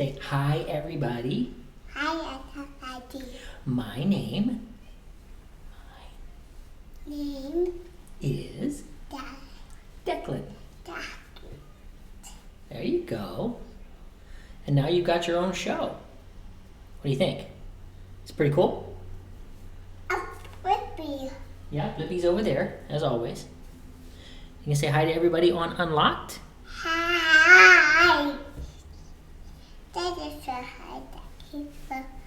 Say hi, everybody. Hi, everybody. My name Name is Declan. There you go. And now you've got your own show. What do you think? It's pretty cool? Whippy. Yeah, Blippi's over there, as always. You can say hi to everybody on Unlocked. Hi. That is a hi.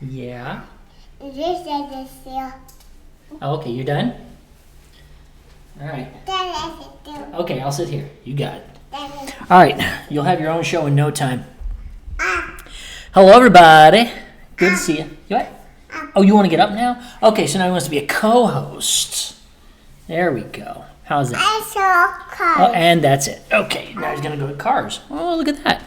Yeah. This is a seal. Oh, okay, you're done? All right. That is a seal. Okay, I'll sit here. You got it. That is All right, you'll have your own show in no time. Hello, everybody. Good to see you. You what? Oh, you want to get up now? Okay, so now he wants to be a co-host. There we go. How's that? I saw cars. Oh, and that's it. Okay, now he's going to go to cars. Oh, look at that.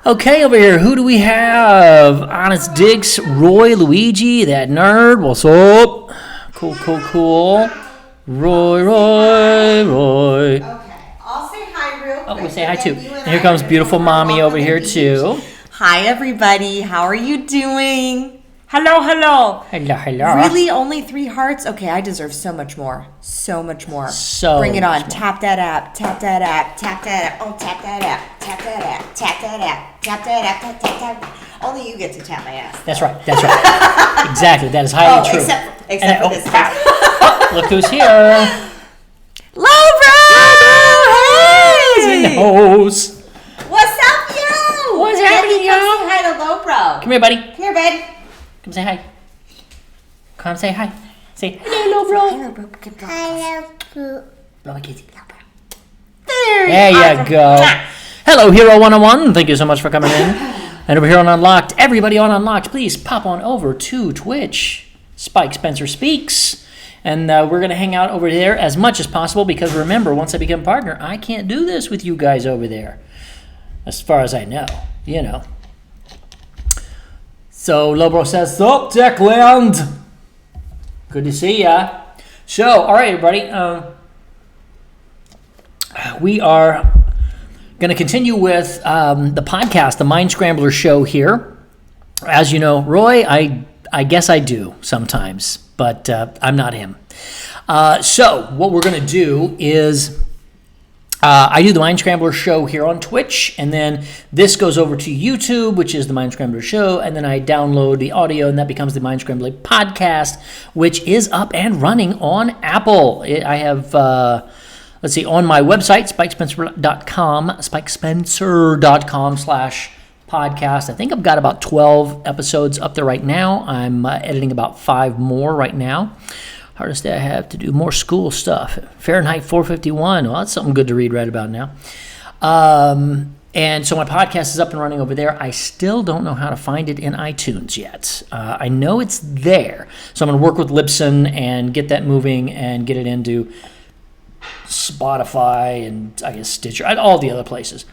Okay, over here, who do we have? Honest Dicks, Roy, Luigi, that nerd. What's up? Cool. Roy. Okay, I'll say hi real quick. Oh, we say hi too. And And here comes beautiful mommy over here too. Hi, everybody. How are you doing? Hello. Hello. Really? Only 3 hearts? Okay, I deserve so much more. So much more. So Bring it on. much more. Tap that app. Tap that app. Tap that app. Oh, tap that app. Tap that app. Tap that app. Tap that app. Tap. Only you get to tap my ass. That's right. Exactly. That is highly true. Except for this guy. Look who's here. Lobro! Hey! Nose. What's up, yo? What's happening, yo? Come say hi to Lobro. Come here, buddy. Come here, babe. Come say hi. Come say hi. Say hello, bro. Hello, Blue. There you go. Hello, Hero 101. Thank you so much for coming in. And over here on Unlocked, everybody on Unlocked, please pop on over to Twitch. Spike Spencer Speaks. And we're going to hang out over there as much as possible because remember, once I become partner, I can't do this with you guys over there. As far as I know, you know. So Lobro says, "Sup, Techland? Good to see ya." So, all right, everybody. We are going to continue with the podcast, the Mindscrambler show here. As you know, Roy, I guess I do sometimes, but I'm not him. So what we're going to do is I do the Mindscrambler show here on Twitch, and then this goes over to YouTube, which is the Mindscrambler show, and then I download the audio, and that becomes the Mindscrambler podcast, which is up and running on Apple. I have, let's see, on my website, spikespencer.com/podcast. I think I've got about 12 episodes up there right now. I'm editing about 5 more right now. Hardest day I have to do more school stuff. Fahrenheit 451. Well, that's something good to read right about now. And so my podcast is up and running over there. I still don't know how to find it in iTunes yet. I know it's there. So I'm going to work with Libsyn and get that moving and get it into Spotify and I guess Stitcher, all the other places.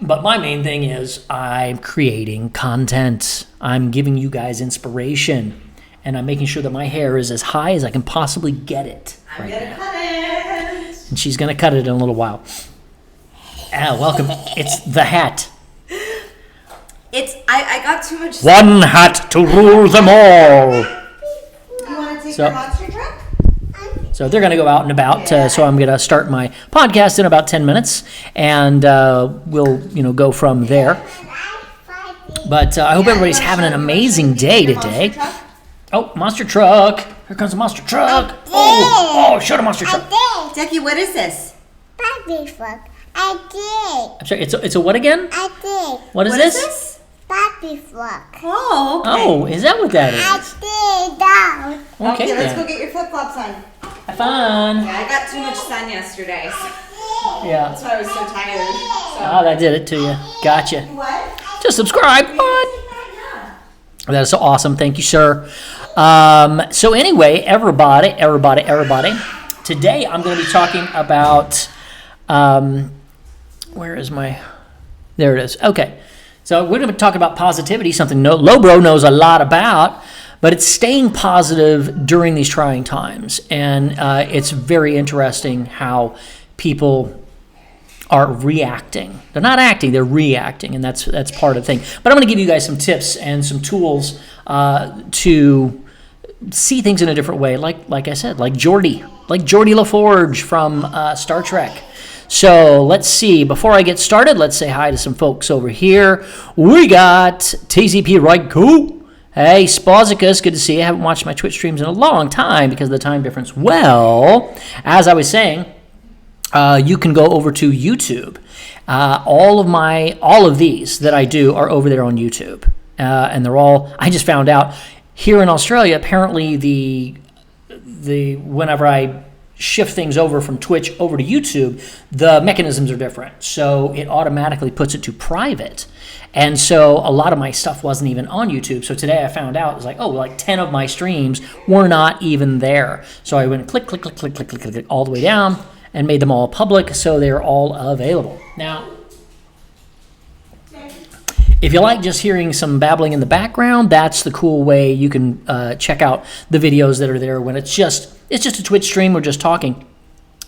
But my main thing is I'm creating content. I'm giving you guys inspiration. And I'm making sure that my hair is as high as I can possibly get it right now. Cut it. And she's going to cut it in a little while. Welcome. It's the hat. I got too much. One hat to rule them all. You want to take So- your monster truck? So they're going to go out and about. So I'm going to start my podcast in about 10 minutes. And we'll, go from there. But I hope everybody's having an amazing day today. Oh, monster truck. Here comes a monster truck. Oh, show the monster truck. I Jackie, what is this? did. Bobby Frog. I did. I'm sorry, it's a what again? I did. What is this? Bobby Frog. Oh, okay. Oh, is that what that I is? did. Down. Okay, let's then. go get your flip-flops on. Have fun. Yeah, I got too much sun yesterday. Yeah. That's why I was so tired. Oh, that did it to you. Gotcha. What? Just subscribe. What? That is so awesome. Thank you, sir. So anyway, everybody. Today I'm going to be talking about, where is my, there it is. Okay. So we're going to talk about positivity, something Lobro knows a lot about, but it's staying positive during these trying times. And it's very interesting how people are reacting. They're not acting, they're reacting, and that's part of the thing. But I'm going to give you guys some tips and some tools to see things in a different way, like I said, like Geordi LaForge from Star Trek. So let's see. Before I get started, let's say hi to some folks over here. We got TZP Raikou. Hey, Spazicus, good to see you. I haven't watched my Twitch streams in a long time because of the time difference. Well, as I was saying, you can go over to YouTube. All of these that I do are over there on YouTube, and they're all. I just found out here in Australia. Apparently, the whenever I shift things over from Twitch over to YouTube, the mechanisms are different. So it automatically puts it to private. And so a lot of my stuff wasn't even on YouTube. So today I found out, it was like, oh, like 10 of my streams were not even there. So I went click, all the way down and made them all public, so they're all available. Now, if you like just hearing some babbling in the background, that's the cool way you can check out the videos that are there when it's just a Twitch stream, we're just talking.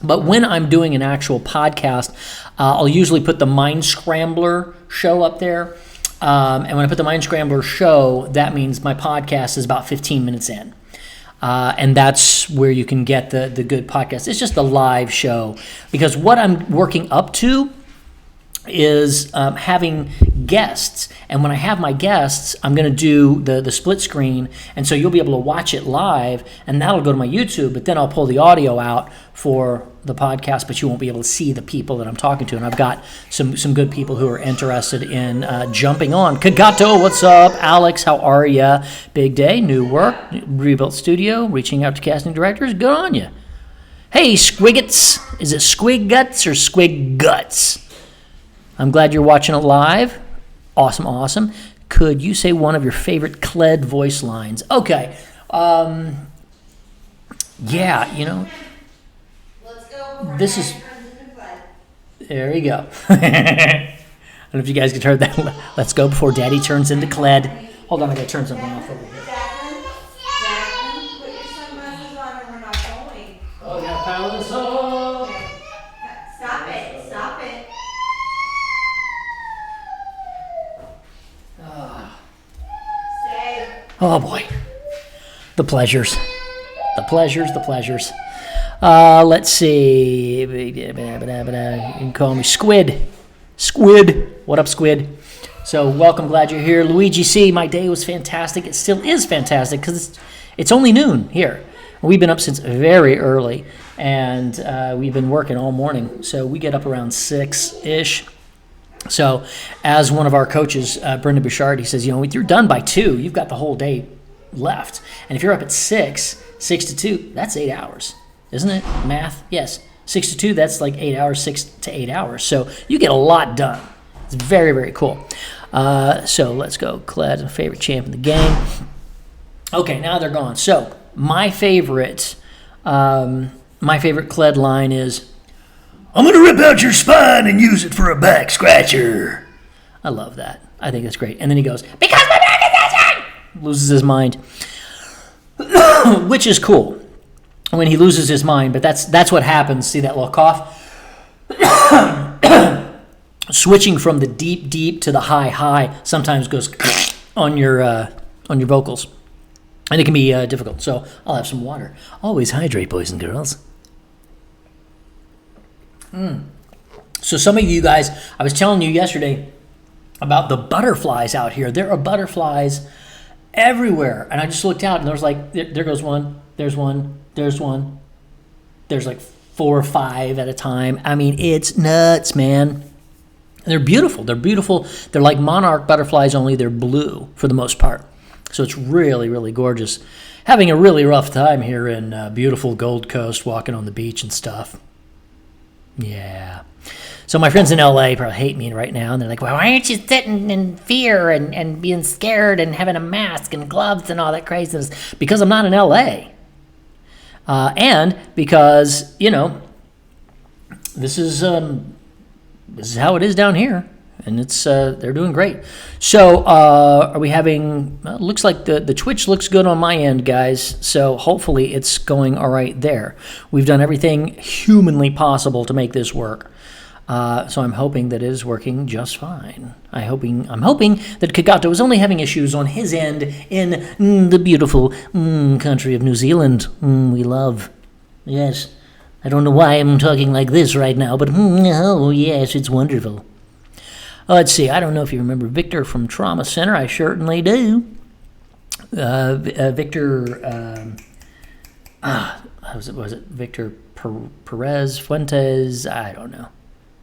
But when I'm doing an actual podcast, I'll usually put the Mindscrambler show up there. And when I put the Mindscrambler show, that means my podcast is about 15 minutes in. And that's where you can get the good podcast. It's just a live show. Because what I'm working up to is having guests, and when I have my guests, I'm going to do the split screen, and so you'll be able to watch it live, and that'll go to my YouTube, but then I'll pull the audio out for the podcast, but you won't be able to see the people that I'm talking to, and I've got some good people who are interested in jumping on. Kagato, what's up? Alex, how are ya? Big day, new work, rebuilt studio, reaching out to casting directors, good on you. Hey, Squiggets, is it Squig Guts or Squig Guts? I'm glad you're watching it live. Awesome. Could you say one of your favorite Cled voice lines? Okay. Yeah, Let's go. This is... There you go. I don't know if you guys could heard that. Let's go before Daddy turns into Cled. Hold on, I gotta turn something off over here. Jacqueline, put your sunglasses on or we're not going. Oh, I gotta power this up. Stop it. Oh boy, the pleasures. Let's see. You can call me Squid. What up, Squid? So welcome, glad you're here. Luigi C, my day was fantastic. It still is fantastic because it's only noon here. We've been up since very early, and we've been working all morning. So we get up around 6-ish. So as one of our coaches, Brenda Bouchard, he says, you're done by 2. You've got the whole day left. And if you're up at 6 to 2, that's 8 hours, isn't it? Math? Yes. 6 to 2, that's like 8 hours, 6 to 8 hours. So you get a lot done. It's very, very cool. So let's go. Cled, favorite champ in the game. Okay, now they're gone. So my favorite Cled line is, I'm going to rip out your spine and use it for a back scratcher. I love that. I think that's great. And then he goes, because my back is itching! Loses his mind. Which is cool when he loses his mind, but that's what happens. See that little cough? Switching from the deep to the high sometimes goes on your vocals. And it can be difficult. So I'll have some water. Always hydrate, boys and girls. So some of you guys, I was telling you yesterday about the butterflies out here. There are butterflies everywhere. And I just looked out and there was like, there goes one, there's one, there's one. There's like 4 or 5 at a time. I mean, it's nuts, man. They're beautiful. They're like monarch butterflies, only they're blue for the most part. So it's really, really gorgeous. Having a really rough time here in beautiful Gold Coast, walking on the beach and stuff. Yeah. So my friends in LA probably hate me right now, and they're like, well, why aren't you sitting in fear and being scared and having a mask and gloves and all that craziness? Because I'm not in LA. And because, this is how it is down here, and it's they're doing great. So are we having, looks like the Twitch looks good on my end, guys, so hopefully it's going all right there. We've done everything humanly possible to make this work. So I'm hoping that it is working just fine. I'm hoping that Kagato is only having issues on his end in the beautiful country of New Zealand. We love. Yes. I don't know why I'm talking like this right now, but oh yes, it's wonderful. Let's see. I don't know if you remember Victor from Trauma Center. I certainly do. Victor. Was it Victor Perez Fuentes? I don't know.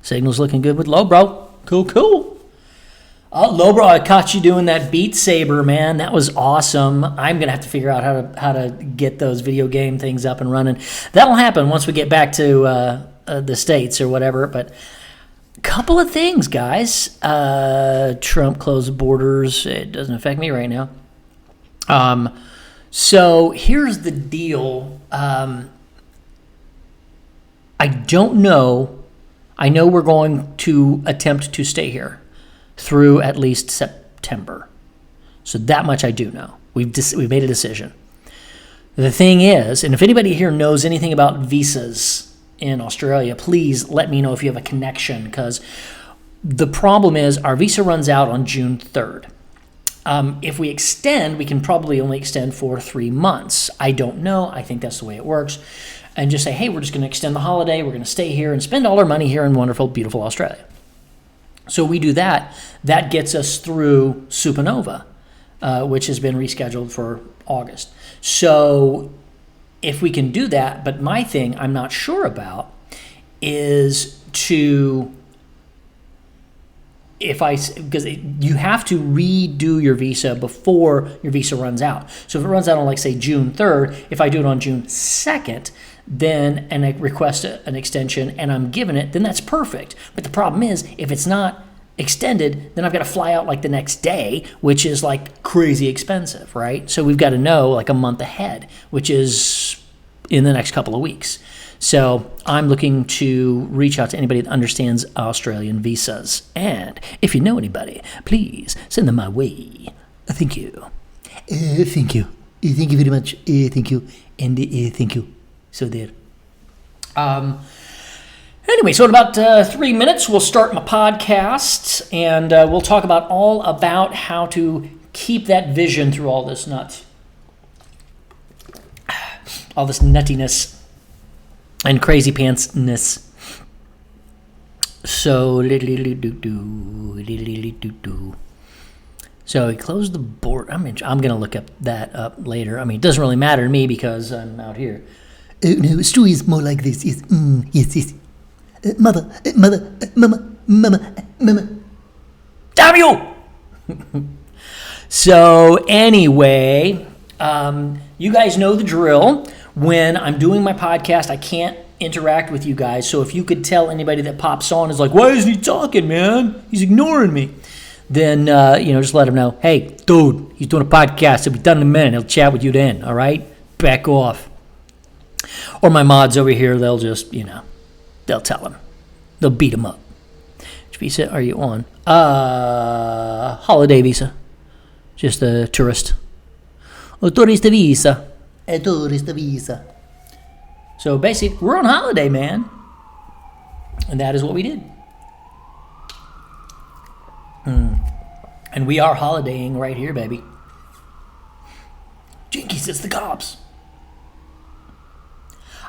Signal's looking good with Lobro. Cool. Oh, Lobro, I caught you doing that Beat Saber, man. That was awesome. I'm gonna have to figure out how to get those video game things up and running. That'll happen once we get back to the States or whatever. But a couple of things, guys. Trump closed the borders. It doesn't affect me right now. So here's the deal. I don't know. I know we're going to attempt to stay here through at least September. So that much I do know. We've made a decision. The thing is, and if anybody here knows anything about visas in Australia, please let me know if you have a connection, because the problem is our visa runs out on June 3rd. If we extend, we can probably only extend for 3 months. I don't know. I think that's the way it works. And just say, hey, we're just going to extend the holiday. We're going to stay here and spend all our money here in wonderful, beautiful Australia. So we do that. That gets us through Supernova, which has been rescheduled for August. So if we can do that, but my thing I'm not sure about is because you have to redo your visa before your visa runs out. So if it runs out on, like, say, June 3rd, if I do it on June 2nd, and I request an extension and I'm given it, then that's perfect. But the problem is, if it's not extended, then I've got to fly out like the next day, which is like crazy expensive, right? So we've got to know like a month ahead, which is in the next couple of weeks. So I'm looking to reach out to anybody that understands Australian visas. And if you know anybody, please send them my way. Thank you. Thank you. Thank you very much. Thank you. And thank you. So there. Anyway, so in about 3 minutes, we'll start my podcast, and we'll talk about all about how to keep that vision through all this nuttiness and crazy pantsness. So So he closed the board. I'm going to look up that up later. I mean, it doesn't really matter to me because I'm out here. No, story is more like this. Yes, yes. Mama. Damn you! So anyway, you guys know the drill. When I'm doing my podcast, I can't interact with you guys. So if you could tell anybody that pops on is like, why isn't he talking, man? He's ignoring me. Then, just let him know, hey, dude, he's doing a podcast. He'll be done in a minute. He'll chat with you then, all right? Back off. Or my mods over here, they'll just, they'll tell him. They'll beat him up. Which visa are you on? Holiday visa. Just a tourist. A tourist visa. A tourist visa. So basically, we're on holiday, man. And that is what we did. And we are holidaying right here, baby. Jinkies, it's the cops.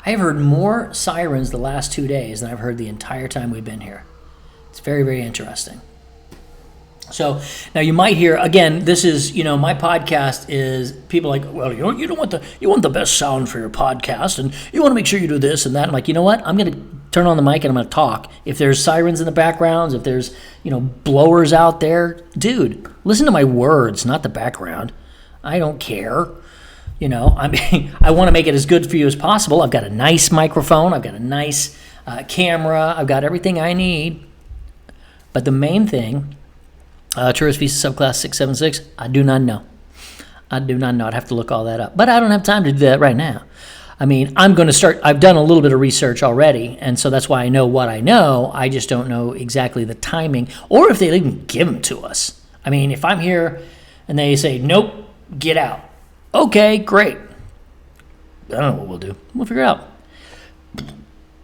I have heard more sirens the last 2 days than I've heard the entire time we've been here. It's very, very interesting. So now you might hear, again, this is, my podcast is people like, well, you want the best sound for your podcast, and you want to make sure you do this and that. I'm like, you know what? I'm going to turn on the mic and I'm going to talk. If there's sirens in the background, if there's, blowers out there, dude, listen to my words, not the background. I don't care. I want to make it as good for you as possible. I've got a nice microphone. I've got a nice camera. I've got everything I need. But the main thing, tourist visa subclass 676, I do not know. I'd have to look all that up. But I don't have time to do that right now. I mean, I'm going to start. I've done a little bit of research already, and so that's why I know what I know. I just don't know exactly the timing or if they even give them to us. I mean, if I'm here and they say, nope, get out. Okay, great. I don't know what we'll do. We'll figure it out.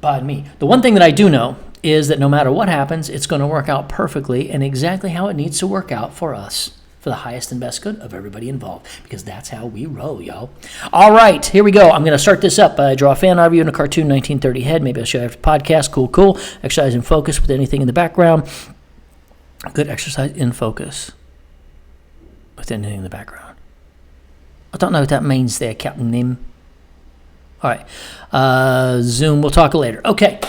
Pardon me. The one thing that I do know is that no matter what happens, it's going to work out perfectly and exactly how it needs to work out for us, for the highest and best good of everybody involved, because that's how we roll, y'all. All right, here we go. I'm going to start this up. I draw a fan art of you in a cartoon, 1930 head. Maybe I'll show you after the podcast. Cool. Exercise in focus with anything in the background. Good exercise in focus with anything in the background. I don't know what that means there, Captain Nim. All right, Zoom, we'll talk later. Okay,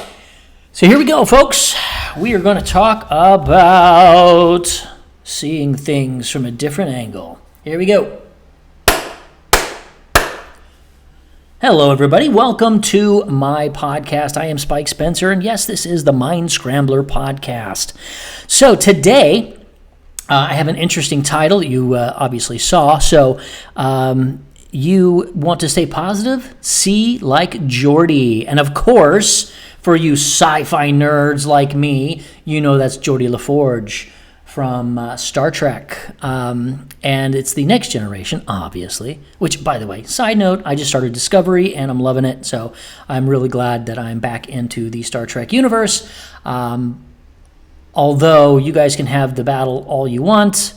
so here we go, folks. We are going to talk about seeing things from a different angle. Here we go. Hello, everybody. Welcome to my podcast. I am Spike Spencer, and yes, this is the Mindscrambler podcast. So today, I have an interesting title you obviously saw. So you want to stay positive? See like Geordi. And of course, for you sci-fi nerds like me, you know that's Geordi LaForge from Star Trek. And it's the next generation, obviously, which, by the way, side note, I just started Discovery and I'm loving it. So I'm really glad that I'm back into the Star Trek universe. Although you guys can have the battle all you want,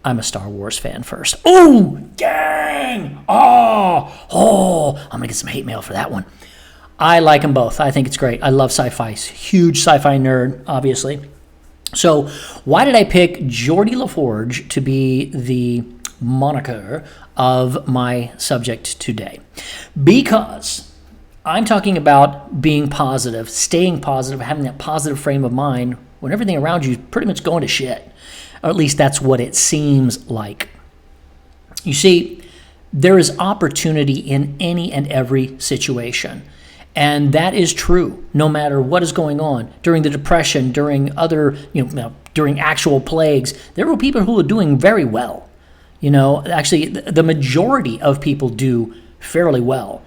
I'm a Star Wars fan first. Oh, dang! Oh, I'm going to get some hate mail for that one. I like them both. I think it's great. I love sci-fi. Huge sci-fi nerd, obviously. So why did I pick Geordi LaForge to be the moniker of my subject today? Because I'm talking about being positive, staying positive, having that positive frame of mind when everything around you is pretty much going to shit. Or at least that's what it seems like. You see, there is opportunity in any and every situation. And that is true no matter what is going on. During the Depression, during other, during actual plagues, there were people who were doing very well. Actually, the majority of people do fairly well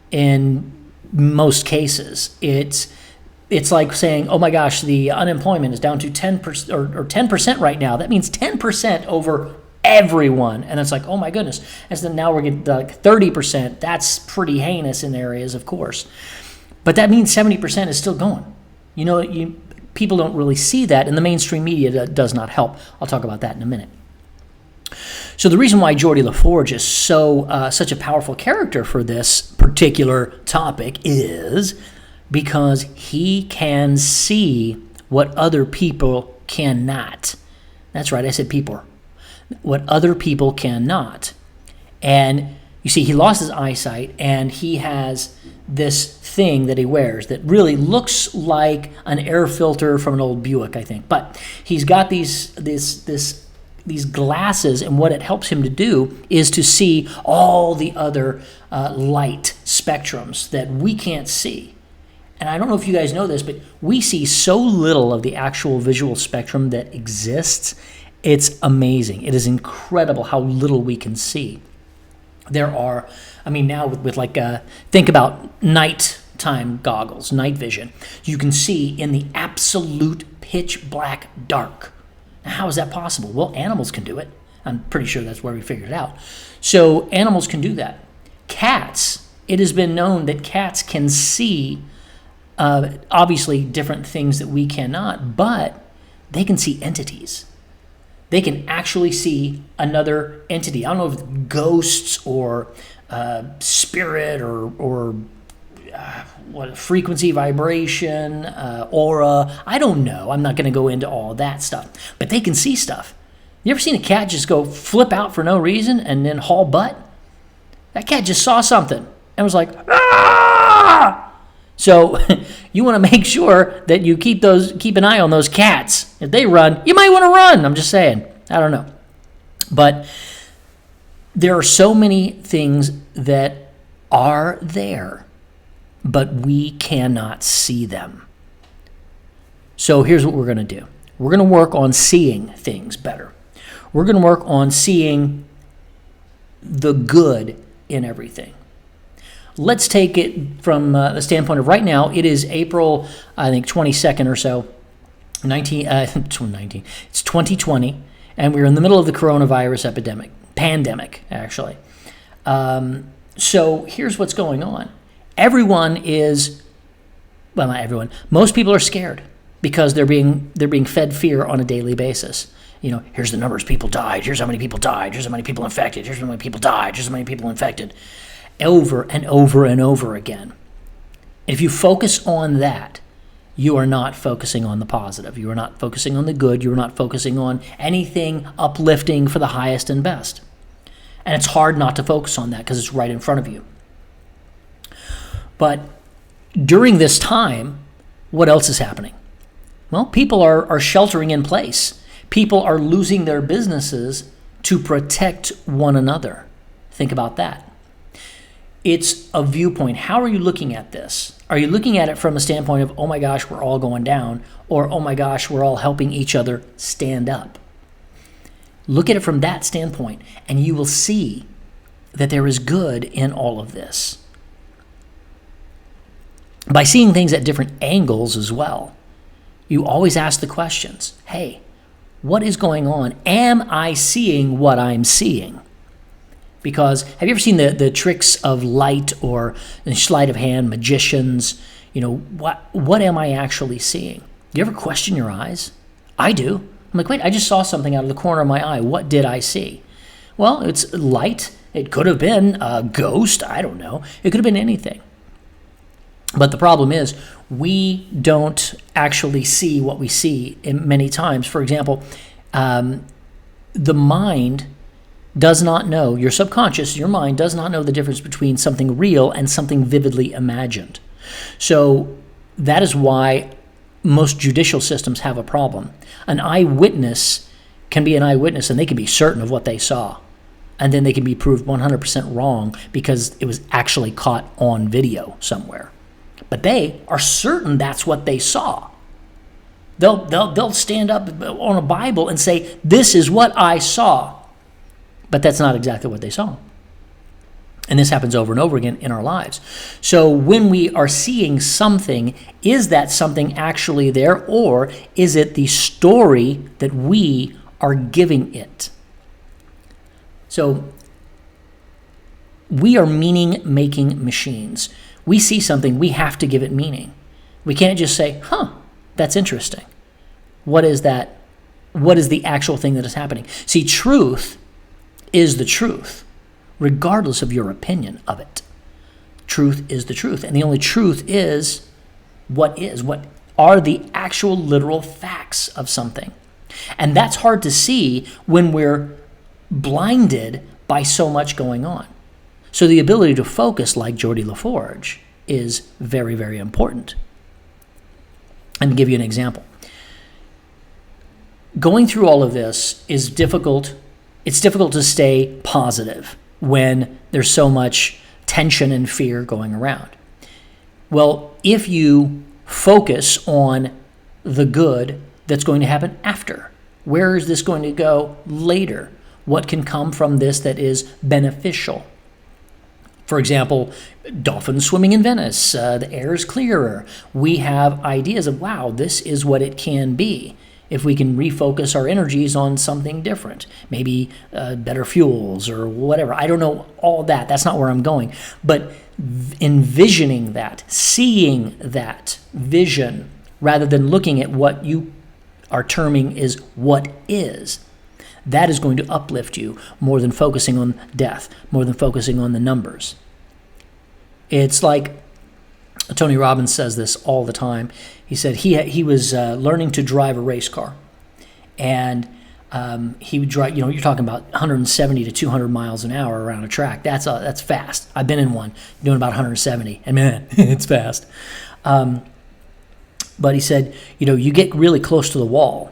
in most cases. It's like saying, oh my gosh, the unemployment is down to 10% or 10% right now. That means 10% over everyone. And it's like, oh my goodness. And so now we're getting like 30%. That's pretty heinous in areas, of course. But that means 70% is still going. People don't really see that, and the mainstream media does not help. I'll talk about that in a minute. So the reason why Geordi LaForge is such a powerful character for this particular topic is because he can see what other people cannot. That's right, I said people. What other people cannot. And you see, he lost his eyesight, and he has this thing that he wears that really looks like an air filter from an old Buick, I think. But he's got these glasses, and what it helps him to do is to see all the other light spectrums that we can't see. And I don't know if you guys know this, but we see so little of the actual visual spectrum that exists. It's amazing. It is incredible how little we can see. There are, now with think about nighttime goggles, night vision. You can see in the absolute pitch black dark. Now, how is that possible? Well, animals can do it. I'm pretty sure that's where we figured it out. So animals can do that. Cats, it has been known that cats can see obviously different things that we cannot, but they can see entities. They can actually see another entity. I don't know if it's ghosts or spirit or what frequency, vibration, aura. I don't know. I'm not going to go into all of that stuff. But they can see stuff. You ever seen a cat just go flip out for no reason and then haul butt? That cat just saw something and was like, ah! So you want to make sure that you keep an eye on those cats. If they run, you might want to run. I'm just saying. I don't know. But there are so many things that are there, but we cannot see them. So here's what we're going to do. We're going to work on seeing things better. We're going to work on seeing the good in everything. Let's take it from the standpoint of right now. It is April, I think, 22nd or so, 2019. It's 2020, and we're in the middle of the coronavirus pandemic, actually. So here's what's going on. Everyone is well, not everyone, most people are scared because they're being fed fear on a daily basis. Here's the numbers, people died, here's how many people died, here's how many people infected, here's how many people died, here's how many people infected, over and over and over again. And if you focus on that, you are not focusing on the positive. You are not focusing on the good. You are not focusing on anything uplifting for the highest and best. And it's hard not to focus on that because it's right in front of you. But during this time, what else is happening? Well, people are sheltering in place. People are losing their businesses to protect one another. Think about that. It's a viewpoint. How are you looking at this? Are you looking at it from a standpoint of, oh my gosh, we're all going down, or oh my gosh, we're all helping each other stand up? Look at it from that standpoint, and you will see that there is good in all of this. By seeing things at different angles as well, you always ask the questions, hey, what is going on? Am I seeing what I'm seeing? Because have you ever seen the tricks of light or the sleight of hand, magicians? What am I actually seeing? Do you ever question your eyes? I do. I'm like, wait, I just saw something out of the corner of my eye. What did I see? Well, it's light. It could have been a ghost. I don't know. It could have been anything. But the problem is we don't actually see what we see in many times. For example, the mind does not know, your subconscious, your mind does not know the difference between something real and something vividly imagined. So that is why most judicial systems have a problem. An eyewitness can be an eyewitness and they can be certain of what they saw. And then they can be proved 100% wrong because it was actually caught on video somewhere. But they are certain that's what they saw. They'll stand up on a Bible and say, this is what I saw. But that's not exactly what they saw. And this happens over and over again in our lives. So when we are seeing something, is that something actually there, or is it the story that we are giving it? So we are meaning-making machines. We see something, we have to give it meaning. We can't just say, that's interesting. What is that? What is the actual thing that is happening? See, truth is the truth, regardless of your opinion of it. Truth is the truth. And the only truth is what are the actual literal facts of something. And that's hard to see when we're blinded by so much going on. So the ability to focus like Geordi LaForge is very, very important. Let me give you an example. Going through all of this is difficult. It's difficult to stay positive when there's so much tension and fear going around. Well, if you focus on the good that's going to happen after, where is this going to go later? What can come from this that is beneficial? For example, dolphins swimming in Venice, the air is clearer. We have ideas of, wow, this is what it can be if we can refocus our energies on something different, maybe better fuels or whatever. I don't know all that. That's not where I'm going. But envisioning that, seeing that vision, rather than looking at what you are terming is what is, that is going to uplift you more than focusing on death, more than focusing on the numbers. It's like Tony Robbins says this all the time. He said he was learning to drive a race car, and he would drive. You're talking about 170 to 200 miles an hour around a track. That's fast. I've been in one doing about 170, and man, it's fast. But he said, you get really close to the wall,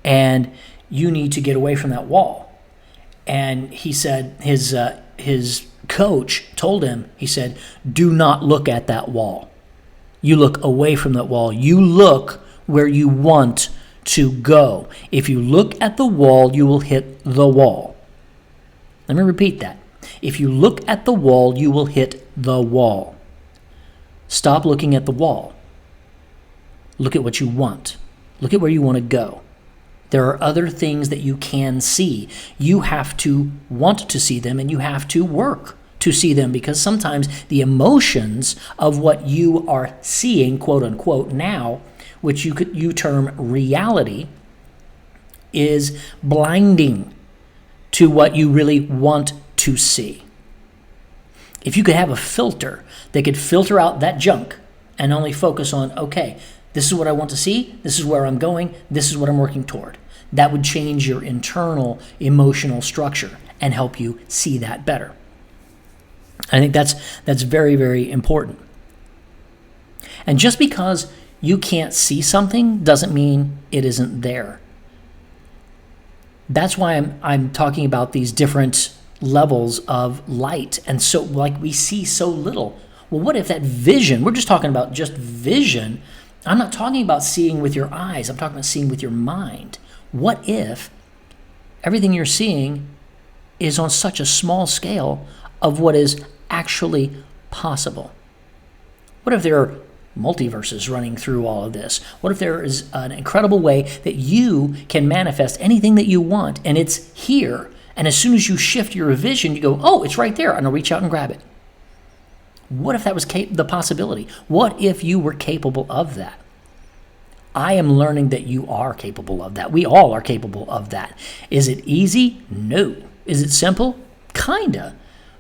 and you need to get away from that wall. And he said his coach told him, he said, do not look at that wall. You look away from that wall. You look where you want to go. If you look at the wall, you will hit the wall. Let me repeat that. If you look at the wall, you will hit the wall. Stop looking at the wall. Look at what you want. Look at where you want to go. There are other things that you can see. You have to want to see them, and you have to work to see them, because sometimes the emotions of what you are seeing, quote unquote, now, which you term reality, is blinding to what you really want to see. If you could have a filter that could filter out that junk and only focus on, okay, this is what I want to see, this is where I'm going, this is what I'm working toward, that would change your internal emotional structure and help you see that better. I think that's very, very important. And just because you can't see something doesn't mean it isn't there. That's why I'm talking about these different levels of light. And so, like, we see so little. Well, what if that vision, we're just talking about just vision. I'm not talking about seeing with your eyes. I'm talking about seeing with your mind. What if everything you're seeing is on such a small scale of what is actually possible? What if there are multiverses running through all of this? What if there is an incredible way that you can manifest anything that you want, and it's here, and as soon as you shift your vision, you go, oh, it's right there, and I'll reach out and grab it? What if that was the possibility? What if you were capable of that? I am learning that you are capable of that. We all are capable of that. Is it easy? No. Is it simple? Kinda.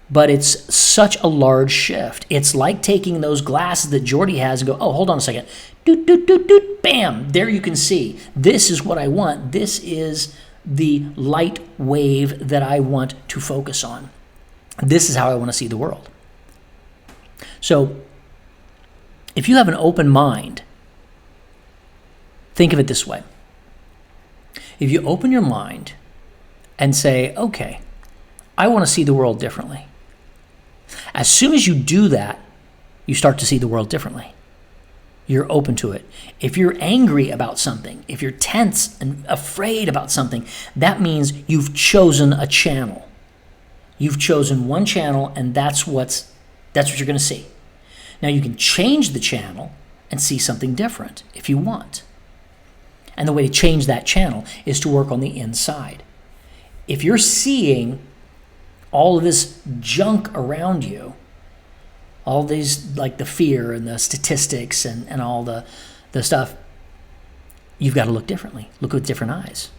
But it's such a large shift. It's like taking those glasses that Geordi has and go, oh, hold on a second. Doot, doot, doot, doot, bam. There you can see. This is what I want. This is the light wave that I want to focus on. This is how I want to see the world. So if you have an open mind, think of it this way. If you open your mind and say, okay, I want to see the world differently. As soon as you do that, you start to see the world differently. You're open to it. If you're angry about something, if you're tense and afraid about something, that means you've chosen a channel. You've chosen one channel, and that's what you're going to see. Now you can change the channel and see something different if you want. And the way to change that channel is to work on the inside. If you're seeing all of this junk around you, all these, like the fear and the statistics and all the stuff, you've got to look differently. Look with different eyes.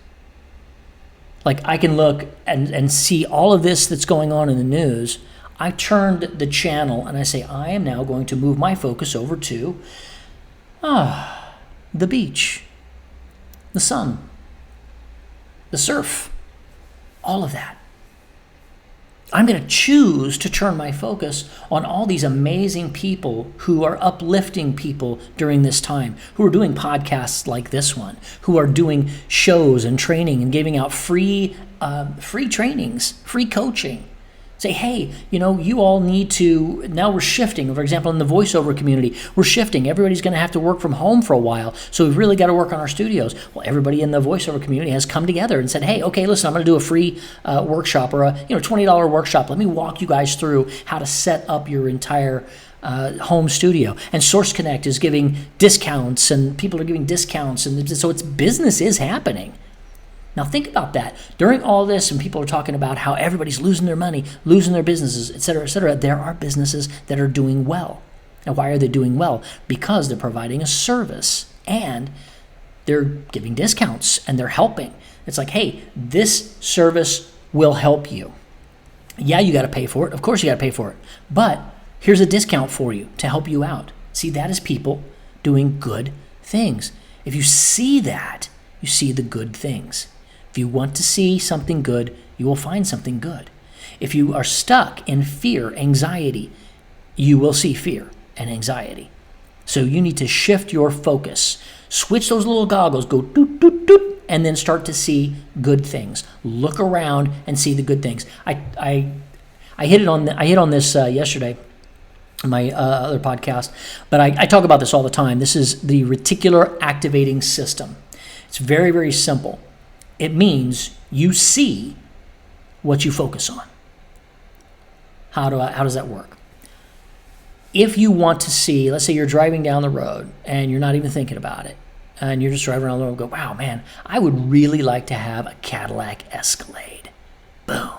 Like, I can look and see all of this that's going on in the news. I turned the channel and I say, I am now going to move my focus over to the beach, the sun, the surf, all of that. I'm going to choose to turn my focus on all these amazing people who are uplifting people during this time, who are doing podcasts like this one, who are doing shows and training and giving out free trainings, free coaching. Say, hey, you all need to, now we're shifting. For example, in the voiceover community, we're shifting. Everybody's going to have to work from home for a while, so we've really got to work on our studios. Well, everybody in the voiceover community has come together and said, hey, okay, listen, I'm going to do a free workshop or a $20 workshop. Let me walk you guys through how to set up your entire home studio. And Source Connect is giving discounts, and people are giving discounts, and so it's business is happening. Now think about that. During all this, and people are talking about how everybody's losing their money, losing their businesses, et cetera, there are businesses that are doing well. And why are they doing well? Because they're providing a service, and they're giving discounts, and they're helping. It's like, hey, this service will help you. Yeah, you got to pay for it. Of course you got to pay for it. But here's a discount for you to help you out. See, that is people doing good things. If you see that, you see the good things. If you want to see something good, you will find something good. If you are stuck in fear, anxiety, you will see fear and anxiety. So you need to shift your focus. Switch those little goggles, go doot, doot, doot, and then start to see good things. Look around and see the good things. I hit on this yesterday in my other podcast, but I talk about this all the time. This is the reticular activating system. It's very, very simple. It means you see what you focus on. How does that work? If you want to see, let's say you're driving down the road and you're not even thinking about it, and you're just driving around the road and go, wow, man, I would really like to have a Cadillac Escalade. Boom.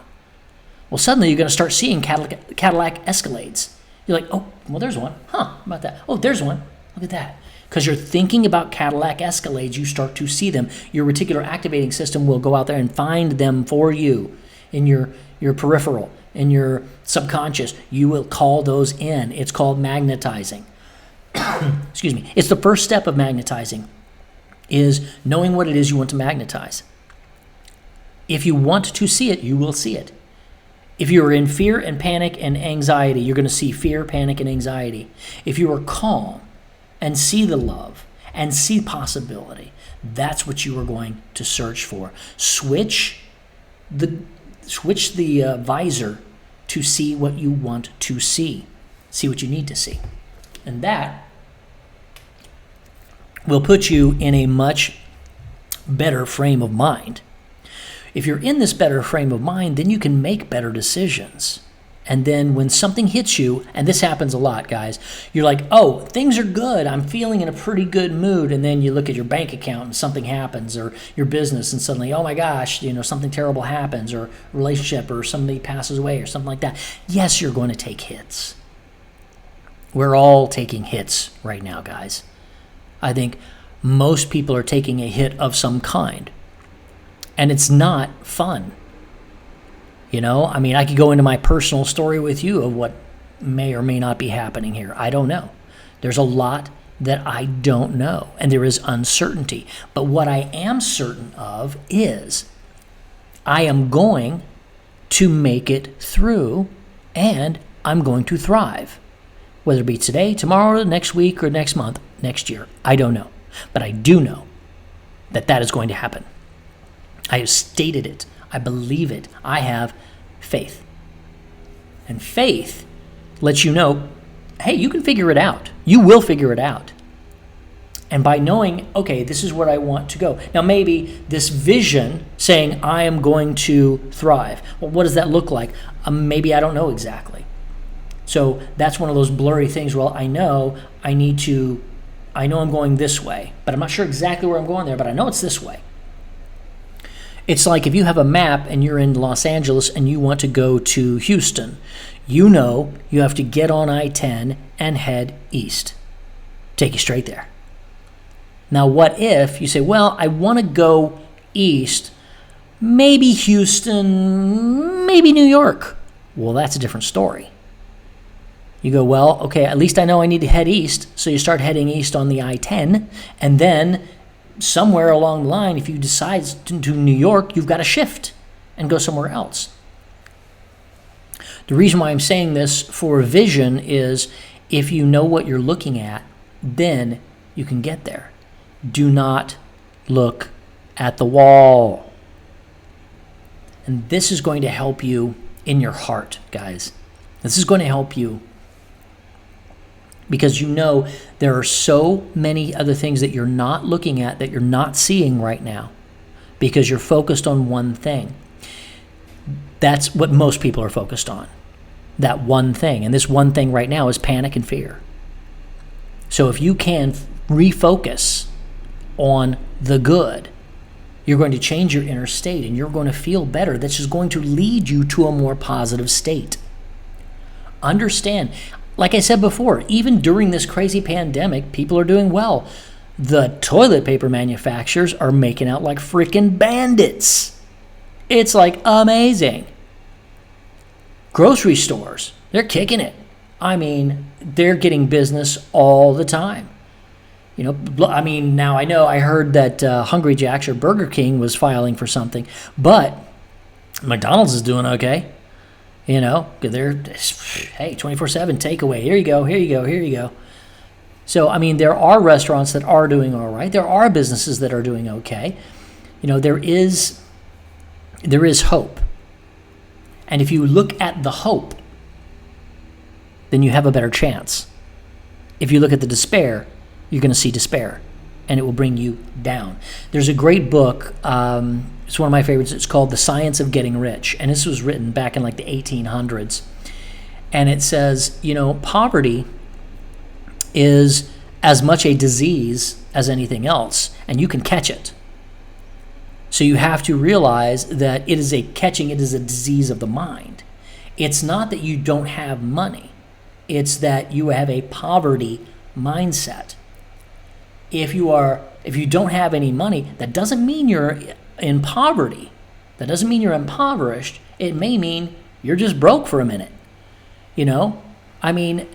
Well, suddenly you're going to start seeing Cadillac Escalades. You're like, oh, well, there's one. Huh, how about that? Oh, there's one. Look at that. Because you're thinking about Cadillac Escalades, you start to see them. Your reticular activating system will go out there and find them for you in your peripheral, in your subconscious. You will call those in. It's called magnetizing. Excuse me. It's the first step of magnetizing, is knowing what it is you want to magnetize. If you want to see it, you will see it. If you are in fear and panic and anxiety, you're going to see fear, panic, and anxiety. If you are calm and see the love and see possibility, that's what you are going to search for. Switch the visor to see what you want to see. See what you need to see. And that will put you in a much better frame of mind. If you're in this better frame of mind, then you can make better decisions. And then when something hits you, and this happens a lot, guys, you're like, oh, things are good. I'm feeling in a pretty good mood. And then you look at your bank account and something happens, or your business, and suddenly, oh my gosh, something terrible happens, or relationship, or somebody passes away, or something like that. Yes, you're going to take hits. We're all taking hits right now, guys. I think most people are taking a hit of some kind. And it's not fun. I could go into my personal story with you of what may or may not be happening here. I don't know. There's a lot that I don't know, and there is uncertainty. But what I am certain of is I am going to make it through, and I'm going to thrive. Whether it be today, tomorrow, next week, or next month, next year, I don't know. But I do know that is going to happen. I have stated it. I believe it. I have faith. And faith lets you know, hey, you can figure it out. You will figure it out. And by knowing, okay, this is where I want to go. Now, maybe this vision saying, I am going to thrive. Well, what does that look like? Maybe I don't know exactly. So that's one of those blurry things. Well, I know I'm going this way, but I'm not sure exactly where I'm going there, but I know it's this way. It's like if you have a map and you're in Los Angeles and you want to go to Houston, you have to get on I-10 and head east. Take you straight there. Now, what if you say, well, I want to go east, maybe Houston, maybe New York? Well, that's a different story. You go, well, okay, at least I know I need to head east. So you start heading east on the I-10, and then somewhere along the line, if you decide to do New York, you've got to shift and go somewhere else. The reason why I'm saying this for vision is if you know what you're looking at, then you can get there. Do not look at the wall. And this is going to help you in your heart, guys. This is going to help you because there are so many other things that you're not looking at, that you're not seeing right now, because you're focused on one thing. That's what most people are focused on, that one thing. And this one thing right now is panic and fear. So if you can refocus on the good, you're going to change your inner state and you're going to feel better. That's just going to lead you to a more positive state. Understand, like I said before, even during this crazy pandemic, people are doing well. The toilet paper manufacturers are making out like freaking bandits. It's like amazing. Grocery stores, they're kicking it. They're getting business all the time. Now I heard that Hungry Jack's or Burger King was filing for something, but McDonald's is doing okay. They're, hey, 24/7 takeaway. Here you go. So, there are restaurants that are doing all right. There are businesses that are doing okay. There is hope. And if you look at the hope, then you have a better chance. If you look at the despair, you're going to see despair, and it will bring you down. There's a great book. It's one of my favorites. It's called The Science of Getting Rich. And this was written back in like the 1800s. And it says, poverty is as much a disease as anything else, and you can catch it. So you have to realize that it is a disease of the mind. It's not that you don't have money. It's that you have a poverty mindset. If you don't have any money, that doesn't mean you're in poverty. That doesn't mean you're impoverished. It may mean you're just broke for a minute. I mean,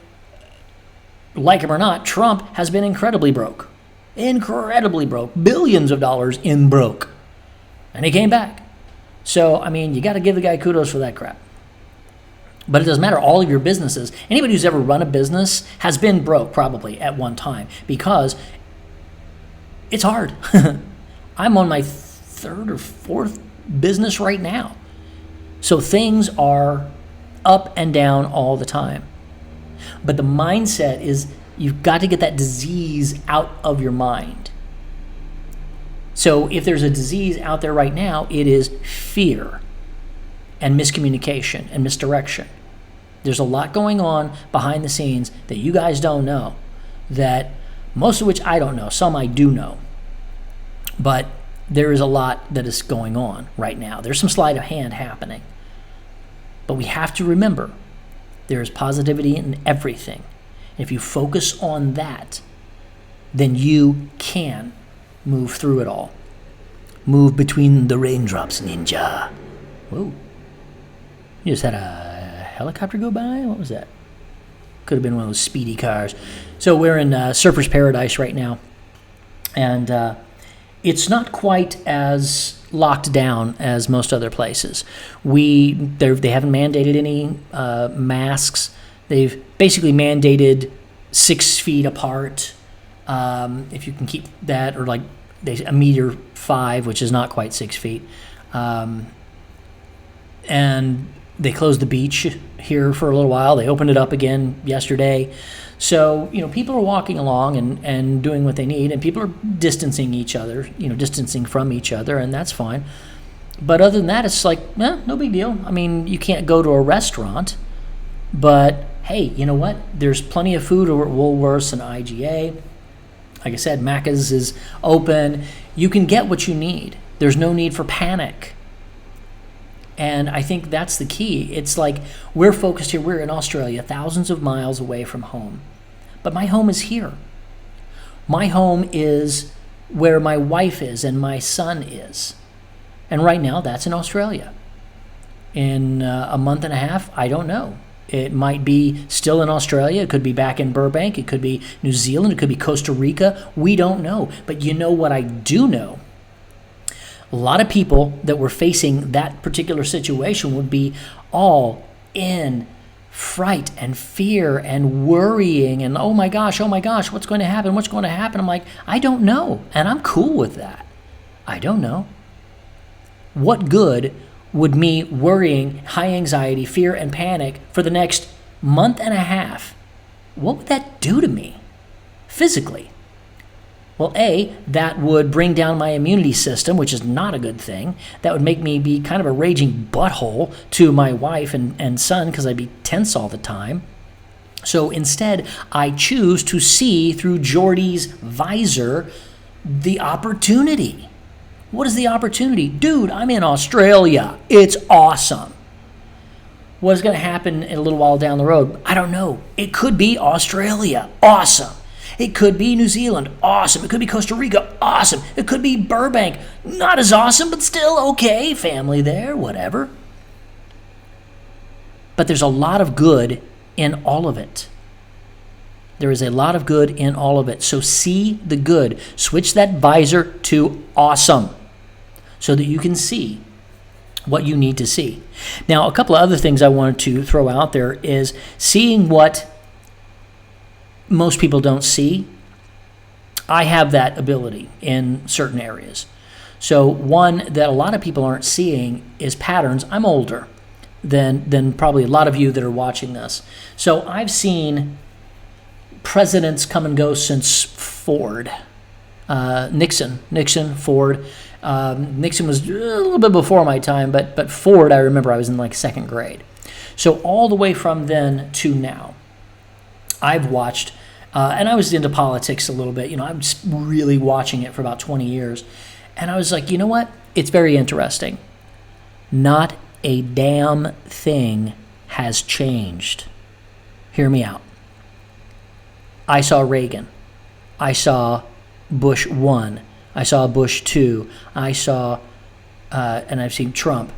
like him or not, Trump has been incredibly broke. Incredibly broke. Billions of dollars in broke. And he came back. So, I mean, you got to give the guy kudos for that crap. But it doesn't matter. All of your businesses, anybody who's ever run a business has been broke probably at one time because it's hard. I'm on my third or fourth business right now. So things are up and down all the time. But the mindset is you've got to get that disease out of your mind. So if there's a disease out there right now, it is fear and miscommunication and misdirection. There's a lot going on behind the scenes that you guys don't know, that most of which I don't know. Some I do know. But there is a lot that is going on right now. There's some sleight of hand happening. But we have to remember, there is positivity in everything. If you focus on that, then you can move through it all. Move between the raindrops, ninja. Whoa. You just had a helicopter go by? What was that? Could have been one of those speedy cars. So we're in Surfer's Paradise right now. And it's not quite as locked down as most other places. They haven't mandated any masks. They've basically mandated 6 feet apart, if you can keep that, or like a meter 5, which is not quite 6 feet. And they closed the beach here for a little while. They opened it up again yesterday. So, people are walking along and doing what they need, and people are distancing each other, distancing from each other, and that's fine. But other than that, it's like, no big deal. I mean, you can't go to a restaurant, but hey, you know what? There's plenty of food over at Woolworths and IGA. Like I said, Macca's is open. You can get what you need. There's no need for panic. And I think that's the key. It's like we're focused here. We're in Australia, thousands of miles away from home. But my home is here. My home is where my wife is and my son is. And right now, that's in Australia. In a month and a half, I don't know. It might be still in Australia. It could be back in Burbank. It could be New Zealand. It could be Costa Rica. We don't know. But you know what I do know? A lot of people that were facing that particular situation would be all in fright and fear and worrying and, oh my gosh, what's going to happen? What's going to happen? I'm like, I don't know. And I'm cool with that. I don't know. What good would me worrying, high anxiety, fear, and panic for the next month and a half, what would that do to me physically? Well, A, that would bring down my immunity system, which is not a good thing. That would make me be kind of a raging butthole to my wife and son because I'd be tense all the time. So instead, I choose to see through Geordi's visor the opportunity. What is the opportunity? Dude, I'm in Australia. It's awesome. What is going to happen in a little while down the road? I don't know. It could be Australia. Awesome. It could be New Zealand. Awesome. It could be Costa Rica. Awesome. It could be Burbank. Not as awesome, but still okay. Family there, whatever. But there's a lot of good in all of it. There is a lot of good in all of it. So see the good. Switch that visor to awesome so that you can see what you need to see. Now, a couple of other things I wanted to throw out there is seeing what most people don't see. I have that ability in certain areas. So one that a lot of people aren't seeing is patterns. I'm older than probably a lot of you that are watching this. So I've seen presidents come and go since Ford. Nixon, Ford. Nixon was a little bit before my time, but Ford, I remember I was in like second grade. So all the way from then to now, I've watched, and I was into politics a little bit. I'm just really watching it for about 20 years. And I was like, you know what? It's very interesting. Not a damn thing has changed. Hear me out. I saw Reagan. I saw Bush 1. I saw Bush 2. I saw, and I've seen Trump.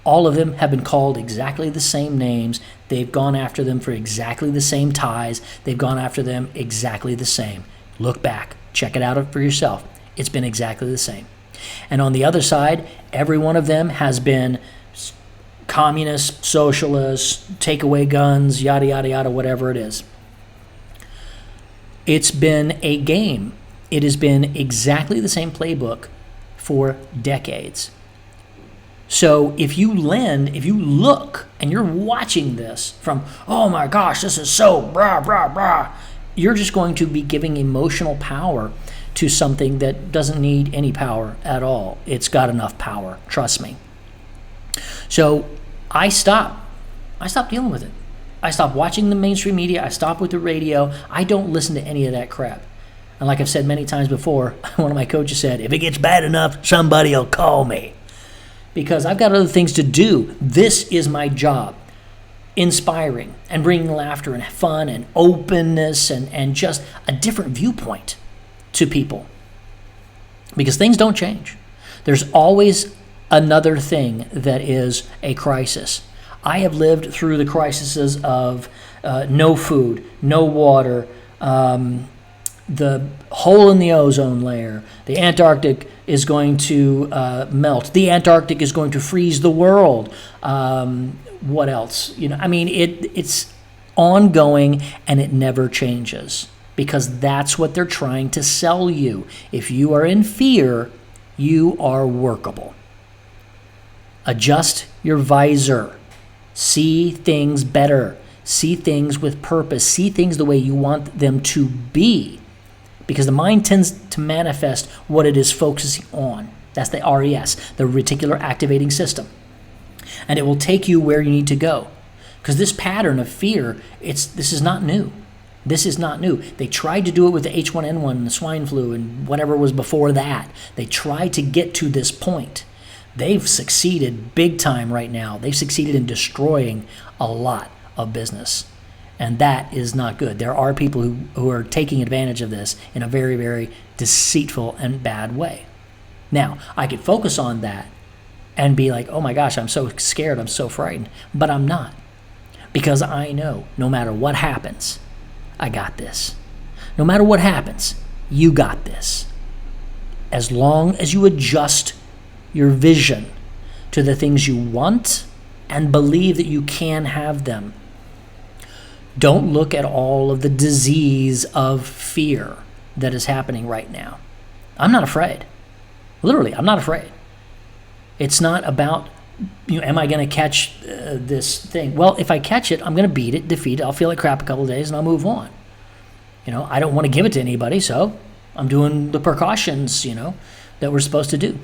All of them have been called exactly the same names. They've gone after them for exactly the same ties. They've gone after them exactly the same. Look back. Check it out for yourself. It's been exactly the same. And on the other side, every one of them has been communists, socialists, take away guns, yada, yada, yada, whatever it is. It's been a game. It has been exactly the same playbook for decades. So if you look and you're watching this from, oh my gosh, this is so brah, brah, brah, you're just going to be giving emotional power to something that doesn't need any power at all. It's got enough power, trust me. So I stopped dealing with it. I stopped watching the mainstream media. I stopped with the radio. I don't listen to any of that crap. And like I've said many times before, one of my coaches said, if it gets bad enough, somebody will call me. Because I've got other things to do. This is my job. Inspiring and bringing laughter and fun and openness and just a different viewpoint to people. Because things don't change. There's always another thing that is a crisis. I have lived through the crises of no food, no water, the hole in the ozone layer, the Antarctic is going to melt, the Antarctic is going to freeze the world. What else? It's ongoing and it never changes because that's what they're trying to sell you. If you are in fear, you are workable. Adjust your visor. See things better. See things with purpose. See things the way you want them to be. Because the mind tends to manifest what it is focusing on. That's the RES, the reticular activating system. And it will take you where you need to go. Because this pattern of fear, this is not new. This is not new. They tried to do it with the H1N1 and the swine flu and whatever was before that. They tried to get to this point. They've succeeded big time right now. They've succeeded in destroying a lot of business. And that is not good. There are people who are taking advantage of this in a very, very deceitful and bad way. Now, I could focus on that and be like, oh my gosh, I'm so scared, I'm so frightened. But I'm not. Because I know no matter what happens, I got this. No matter what happens, you got this. As long as you adjust your vision to the things you want and believe that you can have them. Don't look at all of the disease of fear that is happening right now. I'm not afraid. Literally, I'm not afraid. It's not about, am I going to catch this thing? Well, if I catch it, I'm going to beat it, defeat it. I'll feel like crap a couple of days and I'll move on. I don't want to give it to anybody, so I'm doing the precautions, that we're supposed to do.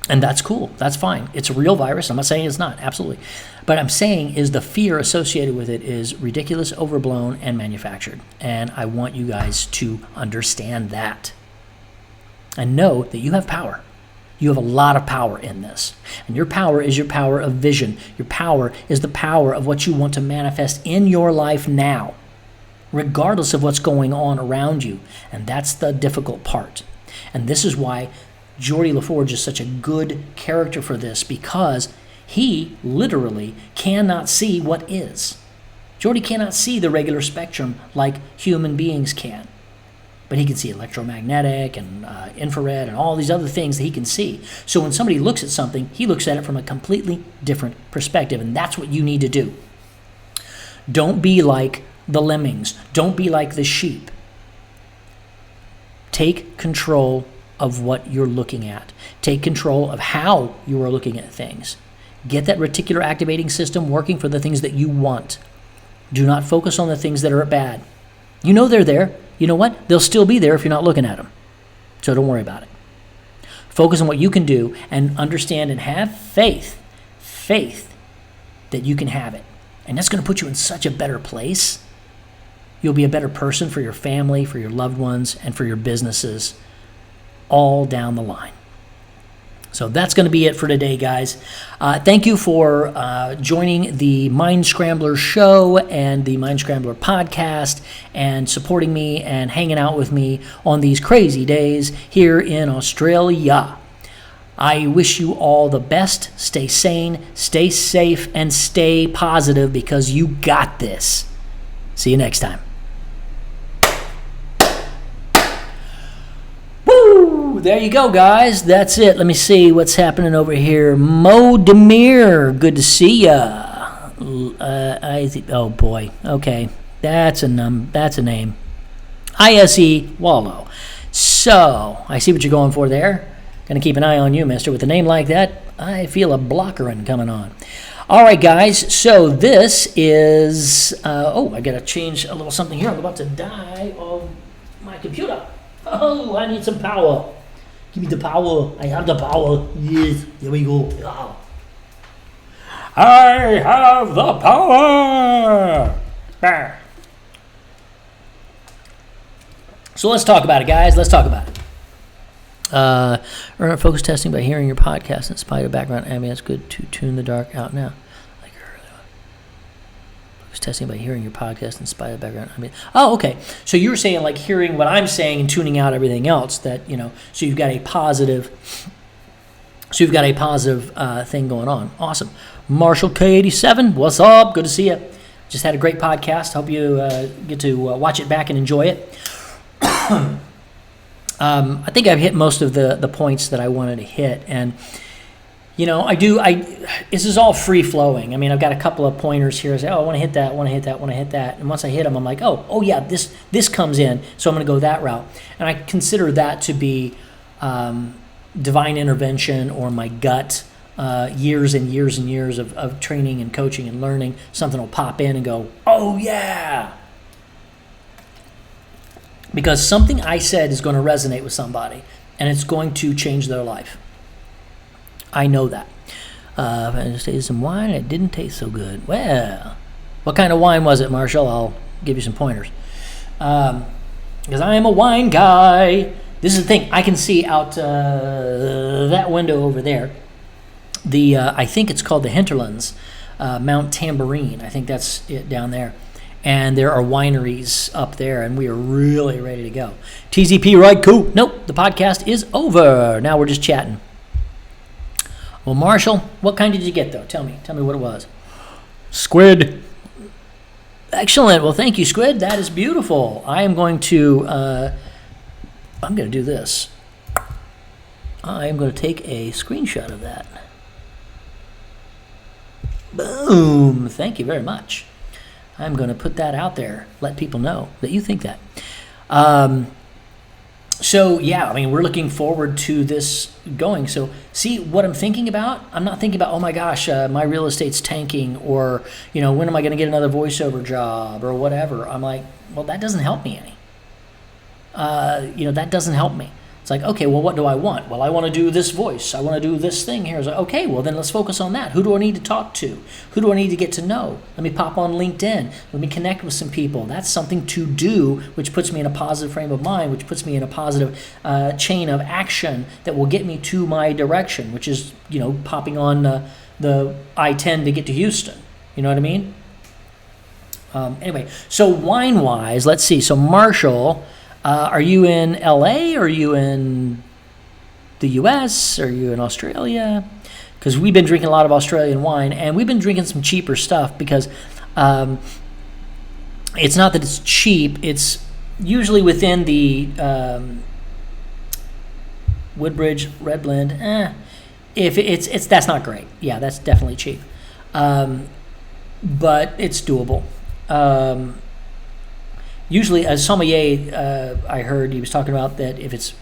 And that's cool. That's fine. It's a real virus. I'm not saying it's not. Absolutely. But I'm saying is the fear associated with it is ridiculous, overblown, and manufactured. And I want you guys to understand that. And know that you have power. You have a lot of power in this. And your power is your power of vision. Your power is the power of what you want to manifest in your life now, regardless of what's going on around you. And that's the difficult part. And this is why Geordi LaForge is such a good character for this, because he literally cannot see what is. Geordi cannot see the regular spectrum like human beings can. But he can see electromagnetic and infrared and all these other things that he can see. So when somebody looks at something, he looks at it from a completely different perspective, and that's what you need to do. Don't be like the lemmings. Don't be like the sheep. Take control of what you're looking at. Take control of how you are looking at things. Get that reticular activating system working for the things that you want. Do not focus on the things that are bad. You know they're there. You know what? They'll still be there if you're not looking at them. So don't worry about it. Focus on what you can do and understand and have faith that you can have it. And that's going to put you in such a better place. You'll be a better person for your family, for your loved ones, and for your businesses all down the line. So that's going to be it for today, guys. Thank you for joining the Mindscrambler show and the Mindscrambler podcast and supporting me and hanging out with me on these crazy days here in Australia. I wish you all the best. Stay sane, stay safe, and stay positive because you got this. See you next time. Woo! There you go, guys. That's it. Let me see what's happening over here. Mo Demir, good to see ya. Oh boy. Okay, that's a name. ISE Wallow. So I see what you're going for there. Gonna keep an eye on you, mister. With a name like that, I feel a blockerin' coming on. All right, guys. So this is. I gotta change a little something here. I'm about to die on my computer. Oh, I need some power. Give me the power. I have the power. Yes. There we go. Oh. I have the power. Bah. So let's talk about it, guys. Let's talk about it. Earn focus testing by hearing your podcast in spite of background ambience. Good to tune the dark out now. Like focus testing by hearing your podcast in spite of background ambience. Oh, okay. So you were saying like hearing what I'm saying and tuning out everything else. That so you've got a positive. So you've got a positive thing going on. Awesome. Marshall K87, what's up? Good to see you. Just had a great podcast. Hope you get to watch it back and enjoy it. I think I've hit most of the points that I wanted to hit, and this is all free flowing. I mean, I've got a couple of pointers here. I say, I want to hit that, want to hit that, want to hit that, and once I hit them, I'm like, oh yeah, this comes in, so I'm going to go that route, and I consider that to be divine intervention or my gut. Years and years and years of training and coaching and learning. Something will pop in and go, oh yeah. Because something I said is going to resonate with somebody, and it's going to change their life. I know that. I just tasted some wine, and it didn't taste so good. Well, what kind of wine was it, Marshall? I'll give you some pointers. Because I am a wine guy. This is the thing. I can see out that window over there. I think it's called the Hinterlands, Mount Tambourine. I think that's it down there. And there are wineries up there, and we are really ready to go. TZP, right? Cool. Nope, the podcast is over. Now we're just chatting. Well, Marshall, what kind did you get, though? Tell me what it was. Squid. Excellent. Well, thank you, Squid. That is beautiful. I'm going to do this. I am going to take a screenshot of that. Boom. Thank you very much. I'm going to put that out there, let people know that you think that. So, yeah, I mean, we're looking forward to this going. So, see what I'm thinking about? I'm not thinking about, oh my gosh, my real estate's tanking, or, when am I going to get another voiceover job or whatever. I'm like, well, that doesn't help me any. That doesn't help me. It's like, okay, well, what do I want? Well, I want to do this voice. I want to do this thing here. It's like, okay, well, then let's focus on that. Who do I need to talk to? Who do I need to get to know? Let me pop on LinkedIn. Let me connect with some people. That's something to do, which puts me in a positive frame of mind, which puts me in a positive chain of action that will get me to my direction, which is, popping on the I-10 to get to Houston. You know what I mean? Anyway, so wine-wise, let's see. So Marshall... are you in LA? Or are you in the US? Are you in Australia? Because we've been drinking a lot of Australian wine, and we've been drinking some cheaper stuff because it's not that it's cheap. It's usually within the Woodbridge Red Blend. If it's that's not great. Yeah, that's definitely cheap, but it's doable. Usually, a sommelier, I heard he was talking about that if it's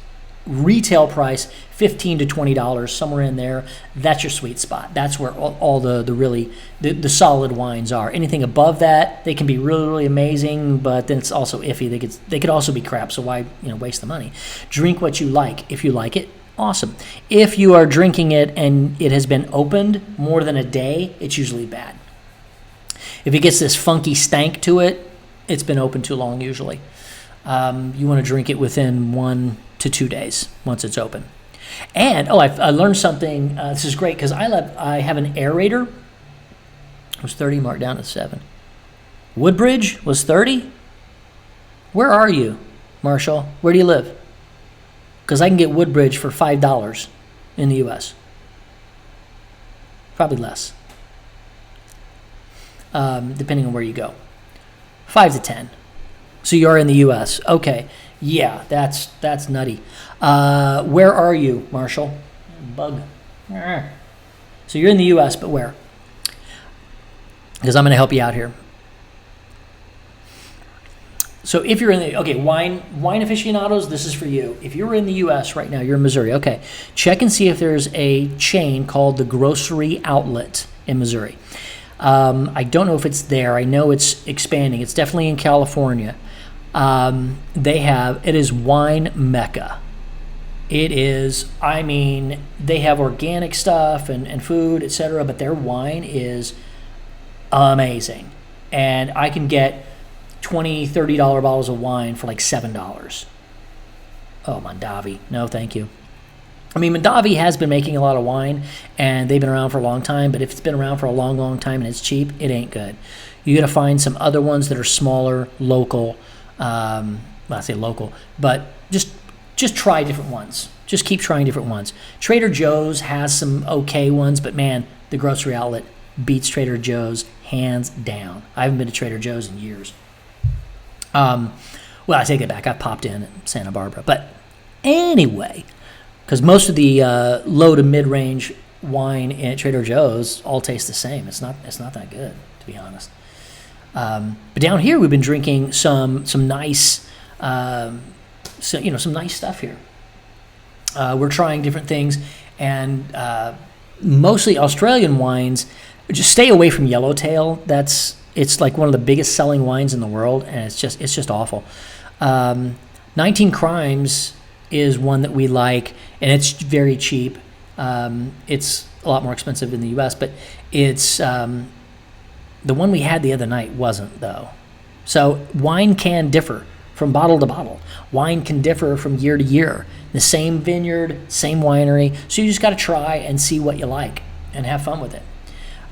retail price, $15 to $20, somewhere in there, that's your sweet spot. That's where all the really the solid wines are. Anything above that, they can be really, really amazing, but then it's also iffy. They could also be crap, so why waste the money? Drink what you like. If you like it, awesome. If you are drinking it and it has been opened more than a day, it's usually bad. If it gets this funky stank to it, it's been open too long usually. You want to drink it within 1 to 2 days once it's open. And I learned something. This is great because I have an aerator. It was 30, marked down at 7. Woodbridge was 30. Where are you, Marshall? Where do you live? Because I can get Woodbridge for $5 in the U.S. Probably less, depending on where you go. 5 to 10. So you are in the U.S. Okay. Yeah, that's nutty. Where are you, Marshall? Bug. So you're in the U.S., but where? Because I'm going to help you out here. So if you're in the, wine aficionados, this is for you. If you're in the U.S. right now, you're in Missouri, okay, check and see if there's a chain called the Grocery Outlet in Missouri. I don't know if it's there. I know it's expanding. It's definitely in California. It is wine mecca. It is, they have organic stuff and food, etc., but their wine is amazing. And I can get $20, $30 bottles of wine for like $7. Oh, Mondavi. No, thank you. Mondavi has been making a lot of wine, and they've been around for a long time, but if it's been around for a long, long time and it's cheap, it ain't good. You got to find some other ones that are smaller, local. Well, I say local, but just try different ones. Just keep trying different ones. Trader Joe's has some okay ones, but man, the Grocery Outlet beats Trader Joe's hands down. I haven't been to Trader Joe's in years. Well, I take it back. I popped in at Santa Barbara. But anyway, because most of the low to mid-range wine at Trader Joe's all taste the same. It's not that good, to be honest. But down here, we've been drinking some nice, some nice stuff here. We're trying different things, and mostly Australian wines. Just stay away from Yellowtail. It's like one of the biggest selling wines in the world, and it's just awful. 19 Crimes is one that we like, and it's very cheap. It's a lot more expensive in the U.S., but it's the one we had the other night wasn't, though. So wine can differ from bottle to bottle. Wine can differ from year to year. The same vineyard, same winery. So you just got to try and see what you like and have fun with it.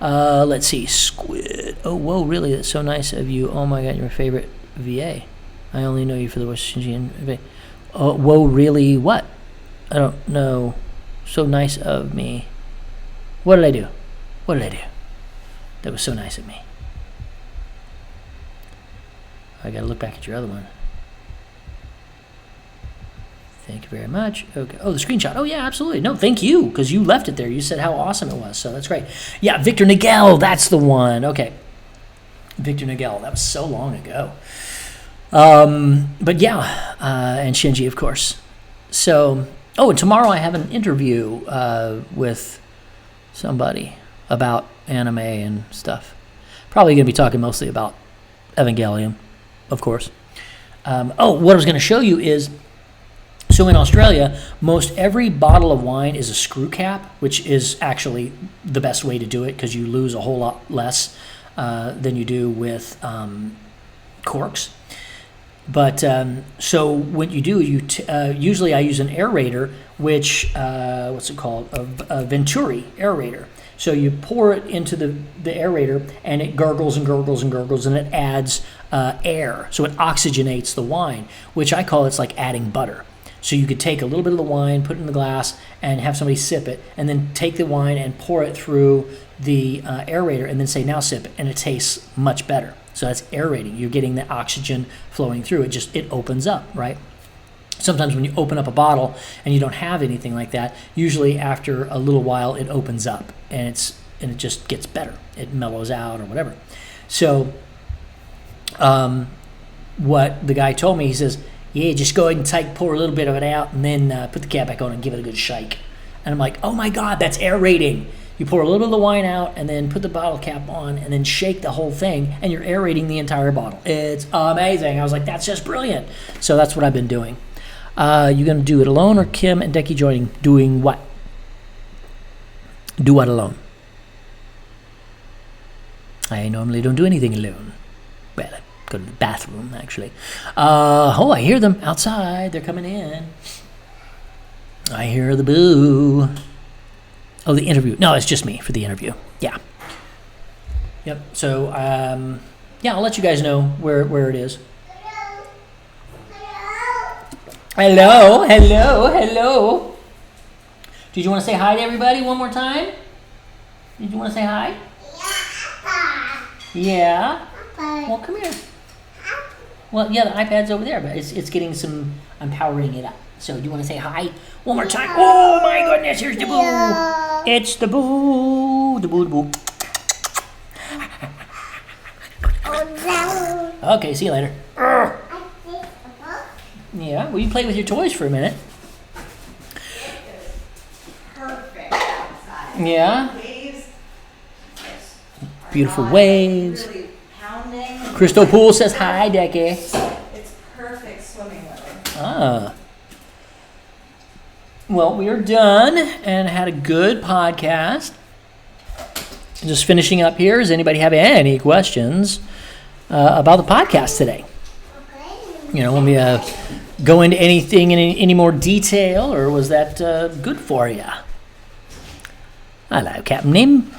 Let's see, squid. Oh, whoa, really? That's so nice of you. Oh my God, you're my favorite VA. I only know you for the West Indian VA. Oh, whoa, really? What? I don't know. So nice of me. What did I do? That was so nice of me. I gotta look back at your other one. Thank you very much. Okay. Oh, the screenshot. Oh, yeah, absolutely. No, thank you, because you left it there. You said how awesome it was, so that's great. Yeah, Victor Nagel, that's the one. Okay. Victor Nagel, that was so long ago. But yeah, and Shinji, of course. So, and tomorrow I have an interview with somebody about anime and stuff. Probably going to be talking mostly about Evangelion, of course. What I was going to show you is, so in Australia, most every bottle of wine is a screw cap, which is actually the best way to do it because you lose a whole lot less than you do with corks. But so what you do, usually I use an aerator, which, what's it called? A Venturi aerator. So you pour it into the aerator, and it gurgles and gurgles and gurgles, and it adds air. So it oxygenates the wine, which I call it's like adding butter. So you could take a little bit of the wine, put it in the glass, and have somebody sip it, and then take the wine and pour it through the aerator, and then say, now sip it, and it tastes much better. So that's aerating. You're getting the oxygen flowing through. It opens up, right? Sometimes when you open up a bottle and you don't have anything like that, usually after a little while it opens up and it just gets better. It mellows out or whatever. So what the guy told me, he says, yeah, just go ahead and pour a little bit of it out and then put the cap back on and give it a good shake. And I'm like, oh my God, that's aerating. You pour a little bit of the wine out and then put the bottle cap on and then shake the whole thing, and you're aerating the entire bottle. It's amazing. I was like, that's just brilliant. So that's what I've been doing. You going to do it alone or Kim and Decky joining? Doing what? Do what alone? I normally don't do anything alone. Well, I go to the bathroom, actually. I hear them outside. They're coming in. I hear the boo. Oh, the interview. No, it's just me for the interview. Yeah. Yep. So, yeah, I'll let you guys know where it is. Hello, hello, hello. Did you want to say hi to everybody one more time? Did you want to say hi? Yeah. Well, come here. Well, yeah, the iPad's over there, but it's getting some. I'm powering it up. So, do you want to say hi one more time? Oh my goodness! Here's the boo. It's the boo. The boo. The boo. Okay, see you later. Yeah, well, you play with your toys for a minute. Perfect outside. Yeah. Waves. Beautiful waves. Really pounding. Crystal Pool says hi, Decky. It's perfect swimming weather. Ah. Well, we are done and had a good podcast. Just finishing up here. Does anybody have any questions about the podcast today? You know, let me go into anything in any more detail, or was that good for you? Hello, Captain Nim.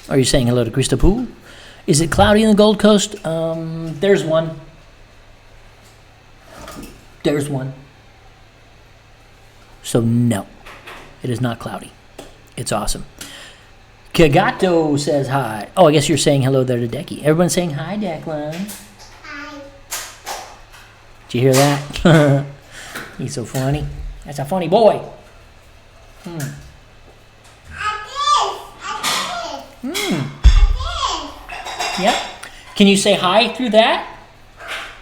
Are you saying hello to Krista Poole? Is it cloudy in the Gold Coast? There's one. There's one. So no, it is not cloudy. It's awesome. Kagato says hi. Oh, I guess you're saying hello there to Decky. Everyone's saying hi, Declan. Hi. Did you hear that? He's so funny. That's a funny boy. I Yep. Can you say hi through that?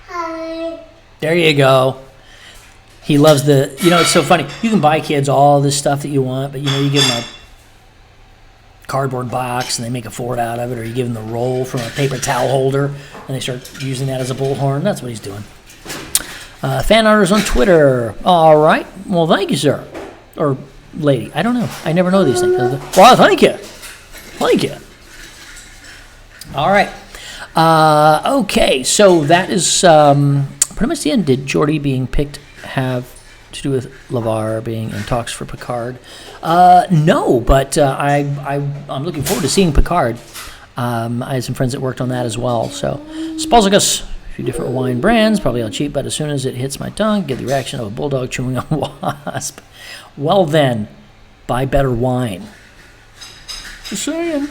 Hi. There you go. He loves the, you know, it's so funny. You can buy kids all this stuff that you want, but, you know, you give them a cardboard box and they make a fort out of it, or you give them the roll from a paper towel holder and they start using that as a bullhorn. That's what he's doing. Fan arters on Twitter. All right. Well, thank you, sir. Or lady. I don't know. I never know these things. Well, thank you. Thank you. All right. Okay. So that is pretty much the end. Did Geordi being picked have to do with LeVar being in talks for Picard? No, but I'm looking forward to seeing Picard. I had some friends that worked on that as well. So, Spalzigus, a few different wine brands, probably all cheap, but as soon as it hits my tongue, get the reaction of a bulldog chewing on a wasp. Well then, buy better wine. Just saying.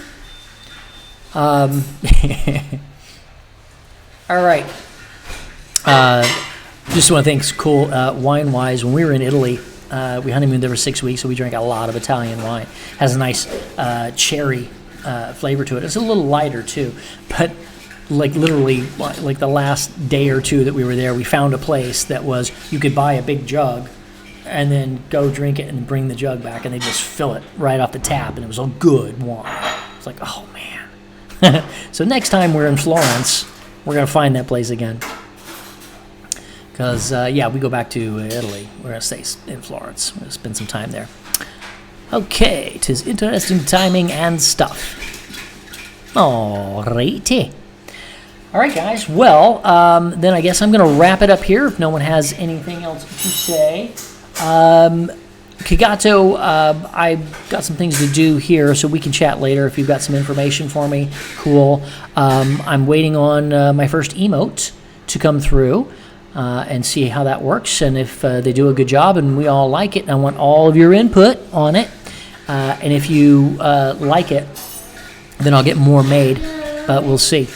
All right. Just want to think, cool, wine-wise, when we were in Italy, we honeymooned there for 6 weeks, so we drank a lot of Italian wine. It has a nice cherry flavor to it. It's a little lighter, too. But, like, literally, like the last day or two that we were there, we found a place that was, you could buy a big jug and then go drink it and bring the jug back, and they just fill it right off the tap, and it was all good wine. It's like, oh, man. So next time we're in Florence, we're going to find that place again. Because, yeah, we go back to Italy. We're going to stay in Florence. We're going to spend some time there. Okay, 'tis interesting timing and stuff. Alrighty. All right, guys. Well, then I guess I'm going to wrap it up here if no one has anything else to say. Kagato, I've got some things to do here, so we can chat later if you've got some information for me. Cool. I'm waiting on my first emote to come through. And see how that works, and if they do a good job and we all like it. I want all of your input on it, and if you like it, then I'll get more made, but we'll see.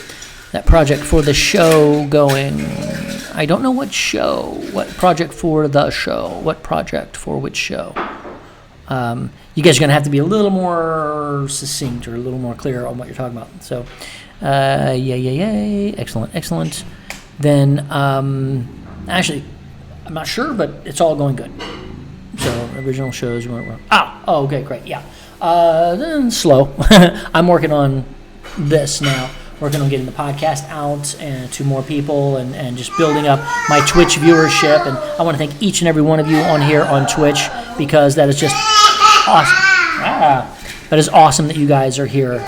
That project for the show going, I don't know what show, what project for the show, what project for which show. You guys are going to have to be a little more succinct or a little more clear on what you're talking about. So, yay, excellent. Then, actually, I'm not sure, but it's all going good. So, original shows, okay, great, yeah. Then slow. I'm working on this now, working on getting the podcast out and to more people and just building up my Twitch viewership. And I want to thank each and every one of you on here on Twitch, because that is just awesome. That is awesome that you guys are here.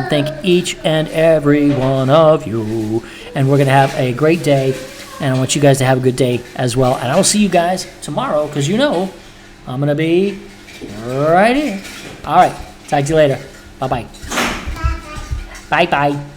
Thank each and every one of you. And we're going to have a great day. And I want you guys to have a good day as well. And I will see you guys tomorrow, because you know I'm going to be right here. All right. Talk to you later. Bye-bye. Bye. Bye-bye.